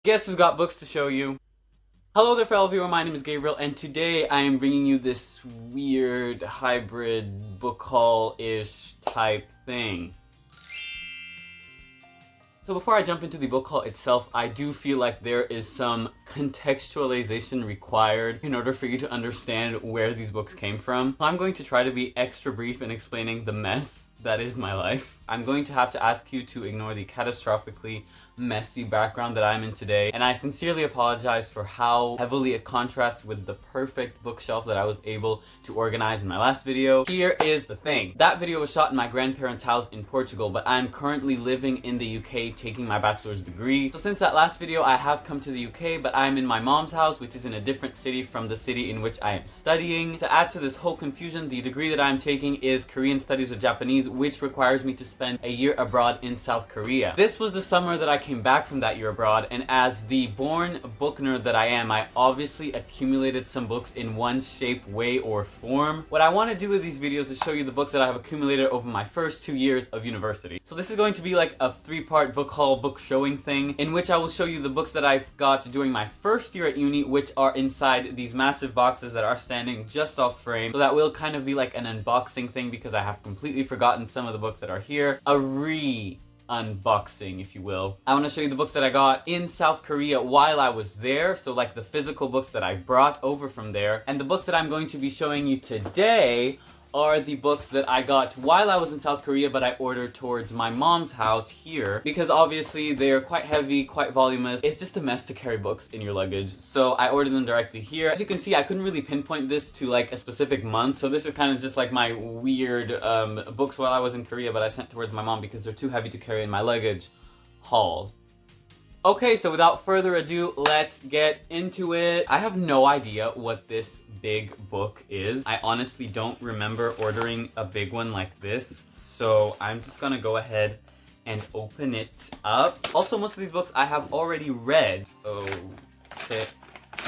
Guess who's got books to show you? Hello there fellow viewer, my name is Gabriel, and today I am bringing you this weird hybrid book haul-ish type thing. So before I jump into the book haul itself, I do feel like there is some contextualization required in order for you to understand where these books came from. I'm going to try to be extra brief in explaining the mess that is my life. I'm going to have to ask you to ignore the catastrophically messy background that I'm in today, and I sincerely apologize for how heavily it contrasts with the perfect bookshelf that I was able to organize in my last video. Here is the thing. That video was shot in my grandparents' house in Portugal, but I'm currently living in the UK taking my bachelor's degree. So since that last video, I have come to the UK, but I'm in my mom's house, which is in a different city from the city in which I am studying. To add to this whole confusion, the degree that I'm taking is Korean Studies with Japanese, which requires me to spend a year abroad in South Korea. This was the summer that I came back from that year abroad, and as the born book nerd that I am, I obviously accumulated some books in one shape, way, or form. What I want to do with these videos is show you the books that I have accumulated over my first 2 years of university. So this is going to be like a 3-part book haul, book showing thing, in which I will show you the books that I've got during my first year at uni, which are inside these massive boxes that are standing just off frame. So that will kind of be like an unboxing thing because I have completely forgotten some of the books that are here. A unboxing, if you will. I want to show you the books that I got in South Korea while I was there, so like the physical books that I brought over from there, and the books that I'm going to be showing you today are the books that I got while I was in South Korea, but I ordered towards my mom's house here, because obviously they're quite heavy, quite voluminous. It's just a mess to carry books in your luggage, so I ordered them directly here. As you can see, I couldn't really pinpoint this to like a specific month, so this is kind of just like my weird books while I was in Korea, but I sent towards my mom because they're too heavy to carry in my luggage haul. Okay, so without further ado, let's get into it. I have no idea what this big book is. I honestly don't remember ordering a big one like this, so I'm just gonna go ahead and open it up. Also, most of these books I have already read. Oh, okay.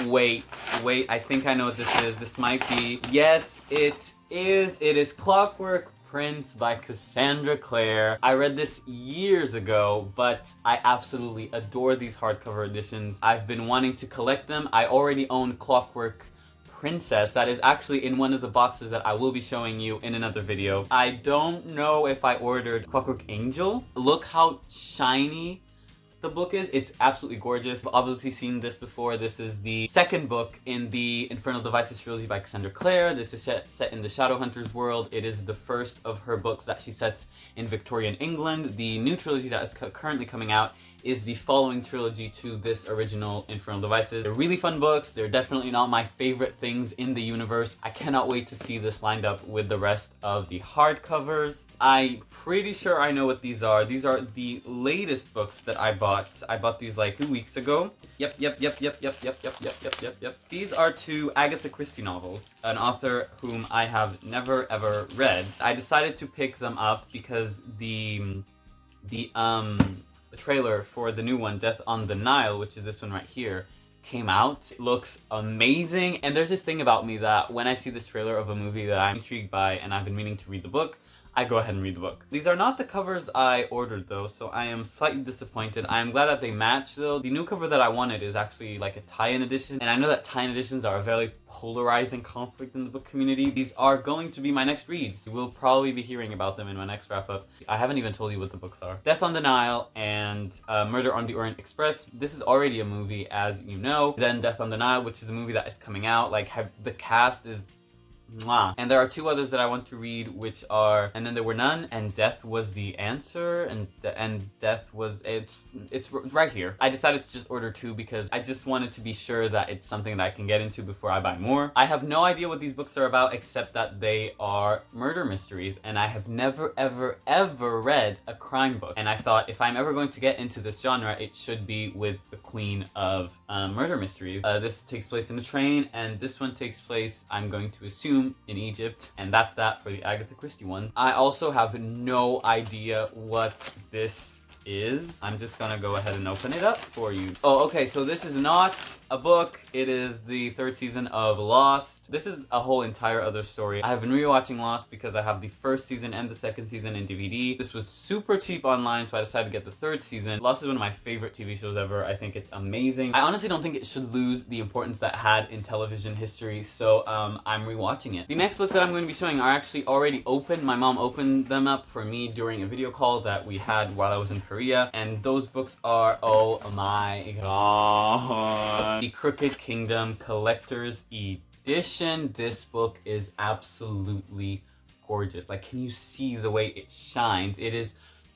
Wait, I think I know what this is. This might be... Yes, it is. It is Clockwork Prince by Cassandra Clare. I read this years ago, but I absolutely adore these hardcover editions. I've been wanting to collect them. I already own Clockwork Princess. That is actually in one of the boxes that I will be showing you in another video. I don't know if I ordered Clockwork Angel. Look how shiny the book is. It's absolutely gorgeous. I've obviously seen this before. This is the second book in the Infernal Devices trilogy by Cassandra Clare. This is set in the Shadowhunters world. It is the first of her books that she sets in Victorian England. The new trilogy that is currently coming out is the following trilogy to this original Infernal Devices. They're really fun books. They're definitely not my favorite things in the universe. I cannot wait to see this lined up with the rest of the hardcovers. I'm pretty sure I know what these are. These are the latest books that I bought. I bought these like 2 weeks ago. Yep. These are 2 Agatha Christie novels, an author whom I have never ever read. I decided to pick them up because the trailer for the new one, Death on the Nile, which is this one right here, came out. It looks amazing, and there's this thing about me that when I see this trailer of a movie that I'm intrigued by and I've been meaning to read the book, I go ahead and read the book. These are not the covers I ordered though, so I am slightly disappointed. I am glad that they match though. The new cover that I wanted is actually like a tie-in edition, and I know that tie-in editions are a very polarizing conflict in the book community. These are going to be my next reads. You will probably be hearing about them in my next wrap-up. I haven't even told you what the books are. Death on the Nile and Murder on the Orient Express. This is already a movie, as you know. Then Death on the Nile, which is the movie that is coming out. Like, the cast is... Mwah. And there are 2 others that I want to read, which are And Then There Were None and Death Was the Answer, and Death Was... It's right here. I decided to just order 2 because I just wanted to be sure that it's something that I can get into before I buy more. I have no idea what these books are about except that they are murder mysteries, and I have never ever read a crime book. And I thought if I'm ever going to get into this genre, it should be with the queen of murder mysteries. This takes place in a train, and this one takes place, I'm going to assume, in Egypt, and that's that for the Agatha Christie one. I also have no idea what this is. I'm just gonna go ahead and open it up for you. Oh, okay, so this is not a book. It is the 3rd season of Lost. This is a whole entire other story. I have been rewatching Lost because I have the 1st season and the 2nd season in DVD. This was super cheap online, so I decided to get the 3rd season. Lost is one of my favorite TV shows ever. I think it's amazing. I honestly don't think it should lose the importance that it had in television history, so I'm rewatching it. The next books that I'm going to be showing are actually already open. My mom opened them up for me during a video call that we had while I was in Korea, and those books are, oh my god, The Crooked Kingdom Collector's Edition. This book is absolutely gorgeous. Like, can you see the way it shines? It is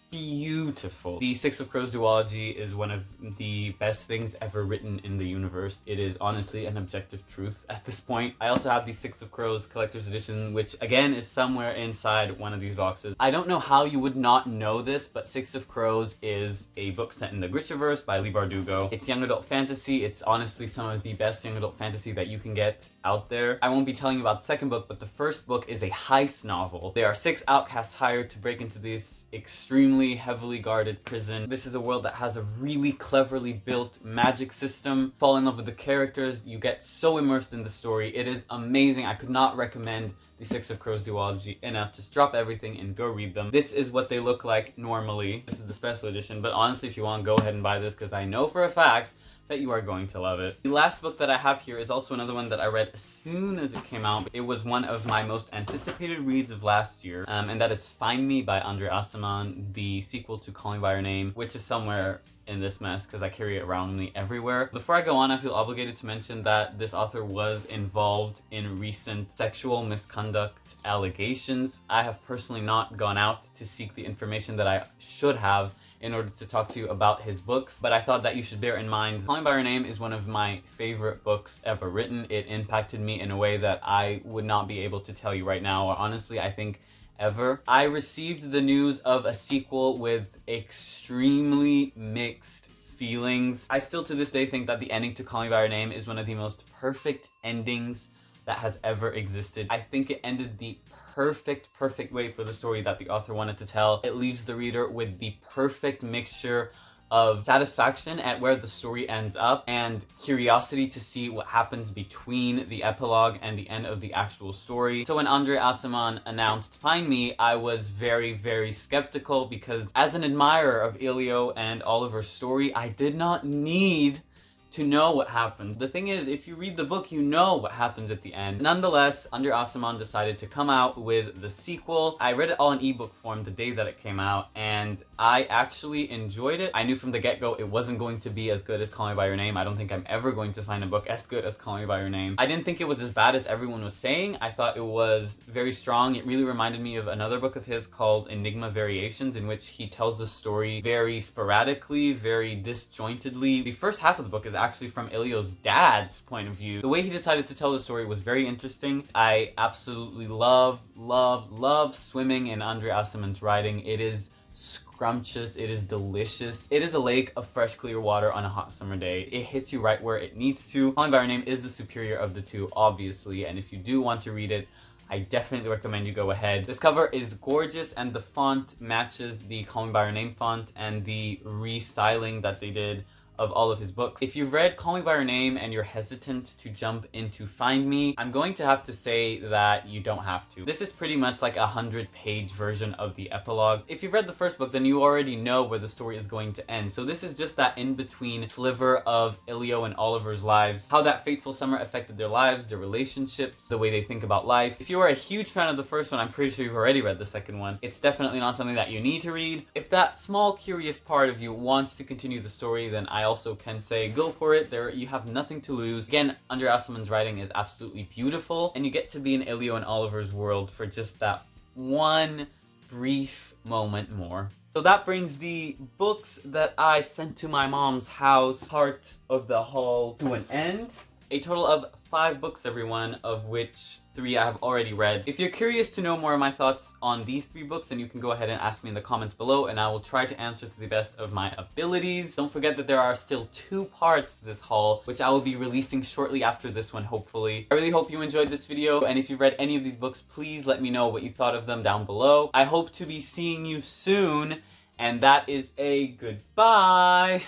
beautiful. The Six of Crows duology is one of the best things ever written in the universe. It is honestly an objective truth at this point. I also have the Six of Crows Collector's Edition, which again is somewhere inside one of these boxes. I don't know how you would not know this, but Six of Crows is a book set in the Grishaverse by Leigh Bardugo. It's young adult fantasy. It's honestly some of the best young adult fantasy that you can get out there. I won't be telling you about the second book, but the first book is a heist novel. There are 6 outcasts hired to break into this extremely heavily guarded prison. This is a world that has a really cleverly built magic system. Fall in love with the characters. You get so immersed in the story. It is amazing. I could not recommend the Six of Crows duology enough. Just drop everything and go read them. This is what they look like normally. This is the special edition, but honestly, if you want, go ahead and buy this because I know for a fact that you are going to love it. The last book that I have here is also another one that I read as soon as it came out. It was one of my most anticipated reads of last year, and that is Find Me by André Aciman, the sequel to Call Me By Your Name, which is somewhere in this mess because I carry it around with me everywhere. Before I go on, I feel obligated to mention that this author was involved in recent sexual misconduct allegations. I have personally not gone out to seek the information that I should have in order to talk to you about his books, but I thought that you should bear in mind Call Me By Your Name is one of my favorite books ever written. It impacted me in a way that I would not be able to tell you right now, or honestly, I think ever. I received the news of a sequel with extremely mixed feelings. I still to this day think that the ending to Call Me By Your Name is one of the most perfect endings that has ever existed. I think it ended the perfect way for the story that the author wanted to tell. It leaves the reader with the perfect mixture of satisfaction at where the story ends up and curiosity to see what happens between the epilogue and the end of the actual story. So when André Aciman announced Find Me, I was very skeptical because as an admirer of 𝐂𝐤𝐤 and Oliver's story, I did not need to know what happens. The thing is, if you read the book, you know what happens at the end. Nonetheless, André Aciman decided to come out with the sequel. I read it all in ebook form the day that it came out, and I actually enjoyed it. I knew from the get-go it wasn't going to be as good as Call Me By Your Name. I don't think I'm ever going to find a book as good as Call Me By Your Name. I didn't think it was as bad as everyone was saying. I thought it was very strong. It really reminded me of another book of his called Enigma Variations, in which he tells the story very sporadically, very disjointedly. The first half of the book is actually from 𝐂𝐤𝐤's dad's point of view. The way he decided to tell the story was very interesting. I absolutely love swimming in André Aciman's writing. It is scrumptious, it is delicious. It is a lake of fresh, clear water on a hot summer day. It hits you right where it needs to. Call Me By Your Name is the superior of the two, obviously, and if you do want to read it, I definitely recommend you go ahead. This cover is gorgeous, and the font matches the Call Me By Your Name font and the restyling that they did of all of his books. If you've read Call Me By Your Name and you're hesitant to jump into Find Me, I'm going to have to say that you don't have to. This is pretty much like a 100-page version of the epilogue. If you've read the first book, then you already know where the story is going to end. So this is just that in-between sliver of 𝐂𝐤𝐤 and Oliver's lives, how that fateful summer affected their lives, their relationships, the way they think about life. If you are a huge fan of the first one, I'm pretty sure you've already read the second one. It's definitely not something that you need to read. If that small curious part of you wants to continue the story, then I also can say go for it. There you have nothing to lose. Again, André Aciman's writing is absolutely beautiful, and you get to be in 𝐂𝐤𝐤 and Oliver's world for just that one brief moment more. So that brings the books that I sent to my mom's house part of the haul to an end. A total of 5 books, everyone, of which 3 I have already read. If you're curious to know more of my thoughts on these 3 books, then you can go ahead and ask me in the comments below, and I will try to answer to the best of my abilities. Don't forget that there are still 2 parts to this haul, which I will be releasing shortly after this one, hopefully. I really hope you enjoyed this video, and if you've read any of these books, please let me know what you thought of them down below. I hope to be seeing you soon, And that is a goodbye.